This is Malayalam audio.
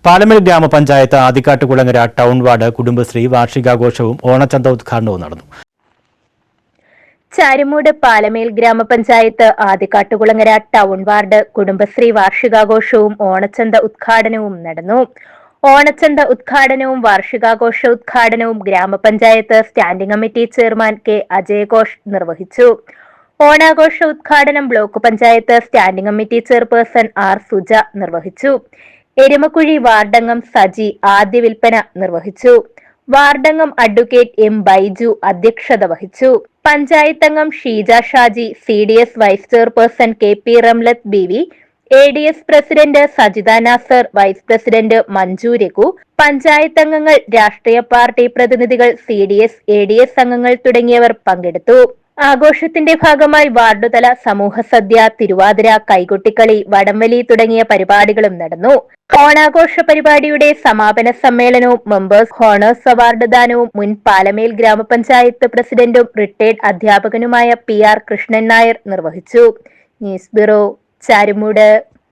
പാലമേൽ ഗ്രാമപഞ്ചായത്ത് ആദിക്കാട്ടുകുളങ്ങര ടൗൺ വാർഡ് കുടുംബശ്രീ വാർഷികാഘോഷവും ഓണച്ചന്ത ഉദ്ഘാടനവും നടന്നു. ചാരുമൂട് പാലമേൽ ഗ്രാമപഞ്ചായത്ത് ആദിക്കാട്ടുകുളങ്ങര ടൗൺ വാർഡ് കുടുംബശ്രീ വാർഷികാഘോഷവും ഓണച്ചന്ത ഉദ്ഘാടനവും നടന്നു. ഓണച്ചന്ത ഉദ്ഘാടനവും വാർഷികാഘോഷ ഉദ്ഘാടനവും ഗ്രാമപഞ്ചായത്ത് സ്റ്റാൻഡിംഗ് കമ്മിറ്റി ചെയർമാൻ കെ അജയഘോഷ് നിർവഹിച്ചു. ഓണാഘോഷ ഉദ്ഘാടനം block panchayat standing committee chairperson R Suja നിർവഹിച്ചു. എരുമക്കുഴി വാർഡംഗം സജി ആദ്യ വിൽപ്പന നിർവഹിച്ചു. വാർഡംഗം അഡ്വക്കേറ്റ് എം ബൈജു അധ്യക്ഷത വഹിച്ചു. പഞ്ചായത്ത് അംഗം Sheeja Shaji, CDS vice chairperson K P Ramlath Beevi, ADS president Sajitha Nasar, vice president Manju Raghu, panchayat അംഗങ്ങൾ, രാഷ്ട്രീയ പാർട്ടി പ്രതിനിധികൾ, CDS, ADS അംഗങ്ങൾ തുടങ്ങിയവർ പങ്കെടുത്തു. ആഘോഷത്തിന്റെ ഭാഗമായി വാർഡുതല സമൂഹ സദ്യ, തിരുവാതിര, കൈകൊട്ടിക്കളി, വടംവലി തുടങ്ങിയ പരിപാടികളും നടന്നു. ഓണാഘോഷ പരിപാടിയുടെ സമാപന സമ്മേളനവും മെമ്പേഴ്സ് ഹോണേഴ്സ് അവാർഡ് ദാനവും മുൻ പാലമേൽ ഗ്രാമപഞ്ചായത്ത് പ്രസിഡന്റും റിട്ടയർഡ് അധ്യാപകനുമായ PR കൃഷ്ണൻ നായർ നിർവഹിച്ചു. News bureau, Charummood.